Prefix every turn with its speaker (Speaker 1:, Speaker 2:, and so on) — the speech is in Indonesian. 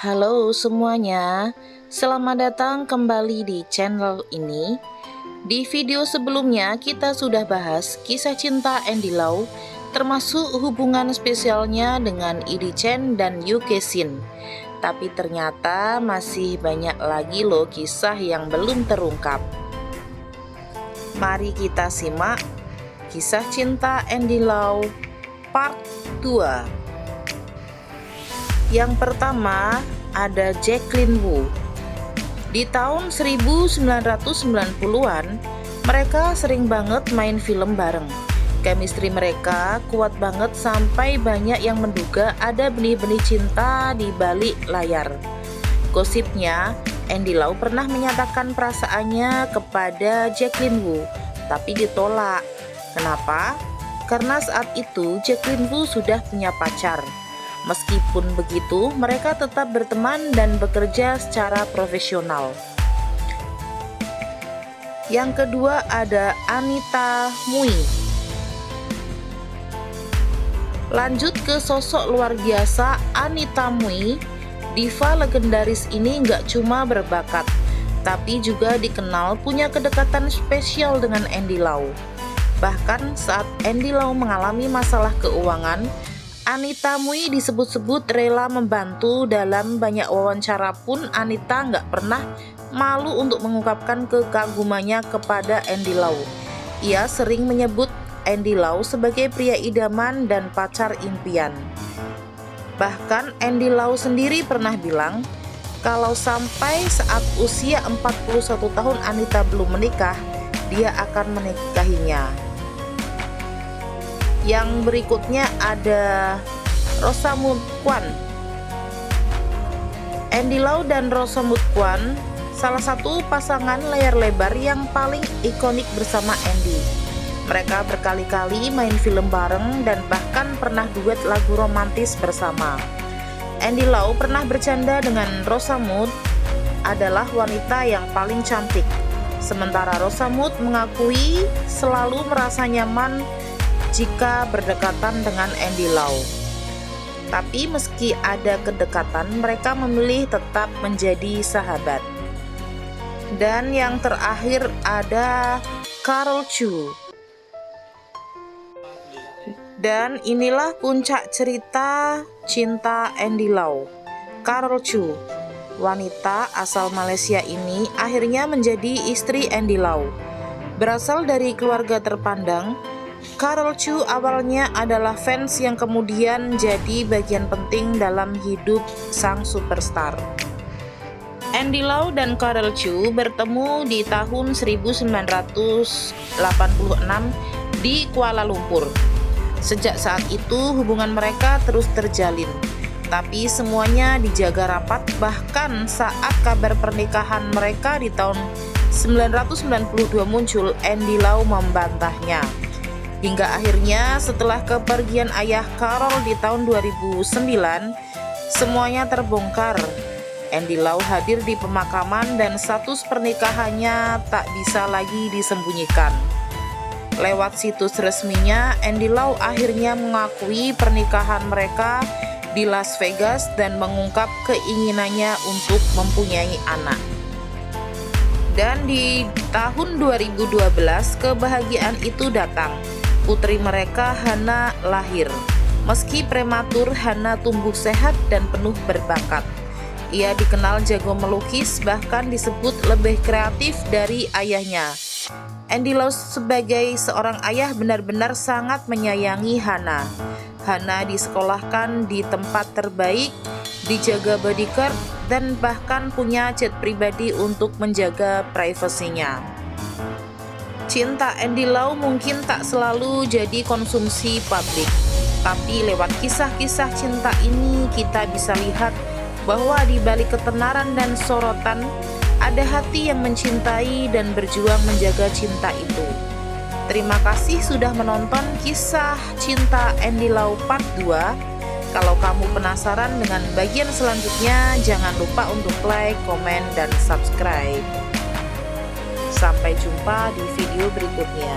Speaker 1: Halo semuanya, selamat datang kembali di channel ini. Di video sebelumnya kita sudah bahas kisah cinta Andy Lau, termasuk hubungan spesialnya dengan Lee Chen dan Yuke Shin. Tapi ternyata masih banyak lagi loh kisah yang belum terungkap. Mari kita simak kisah cinta Andy Lau part 2. Yang pertama ada Jacqueline Wu. Di tahun 1990-an, mereka sering banget main film bareng. Chemistry mereka kuat banget sampai banyak yang menduga ada benih-benih cinta di balik layar. Gosipnya, Andy Lau pernah menyatakan perasaannya kepada Jacqueline Wu, tapi ditolak. Kenapa? Karena saat itu Jacqueline Wu sudah punya pacar. Meskipun begitu, mereka tetap berteman dan bekerja secara profesional. Yang kedua ada Anita Mui. Lanjut ke sosok luar biasa Anita Mui. Diva legendaris ini nggak cuma berbakat, tapi juga dikenal punya kedekatan spesial dengan Andy Lau. Bahkan saat Andy Lau mengalami masalah keuangan, Anita Mui disebut-sebut rela membantu. Dalam banyak wawancara pun Anita nggak pernah malu untuk mengungkapkan kekagumannya kepada Andy Lau. Ia sering menyebut Andy Lau sebagai pria idaman dan pacar impian. Bahkan Andy Lau sendiri pernah bilang kalau sampai saat usia 41 tahun Anita belum menikah, dia akan menikahinya. Yang berikutnya ada Rosamund Kwan. Andy Lau dan Rosamund Kwan salah satu pasangan layar lebar yang paling ikonik bersama Andy. Mereka berkali-kali main film bareng dan bahkan pernah duet lagu romantis bersama. Andy Lau pernah bercanda dengan Rosamund adalah wanita yang paling cantik. Sementara Rosamund mengakui selalu merasa nyaman jika berdekatan dengan Andy Lau. Tapi meski ada kedekatan, mereka memilih tetap menjadi sahabat. Dan yang terakhir ada Carol Chu. Dan inilah puncak cerita cinta Andy Lau. Carol Chu, wanita asal Malaysia ini akhirnya menjadi istri Andy Lau. Berasal dari keluarga terpandang, Carol Chu awalnya adalah fans yang kemudian jadi bagian penting dalam hidup sang superstar. Andy Lau dan Carol Chu bertemu di tahun 1986 di Kuala Lumpur. Sejak saat itu hubungan mereka terus terjalin, tapi semuanya dijaga rapat. Bahkan saat kabar pernikahan mereka di tahun 1992 muncul, Andy Lau membantahnya. Hingga akhirnya setelah kepergian ayah Carol di tahun 2009, semuanya terbongkar. Andy Lau hadir di pemakaman dan status pernikahannya tak bisa lagi disembunyikan. Lewat situs resminya, Andy Lau akhirnya mengakui pernikahan mereka di Las Vegas dan mengungkap keinginannya untuk mempunyai anak. Dan di tahun 2012 kebahagiaan itu datang. Putri mereka Hana lahir. Meski prematur, Hana tumbuh sehat dan penuh berbakat. Ia dikenal jago melukis, bahkan disebut lebih kreatif dari ayahnya. Andy Lau sebagai seorang ayah benar-benar sangat menyayangi Hana. Hana disekolahkan di tempat terbaik, dijaga bodyguard, dan bahkan punya jet pribadi untuk menjaga privasinya. Cinta Andy Lau mungkin tak selalu jadi konsumsi publik, tapi lewat kisah-kisah cinta ini kita bisa lihat bahwa di balik ketenaran dan sorotan ada hati yang mencintai dan berjuang menjaga cinta itu. Terima kasih sudah menonton kisah cinta Andy Lau part 2. Kalau kamu penasaran dengan bagian selanjutnya, jangan lupa untuk like, komen, dan subscribe. Sampai jumpa di video berikutnya.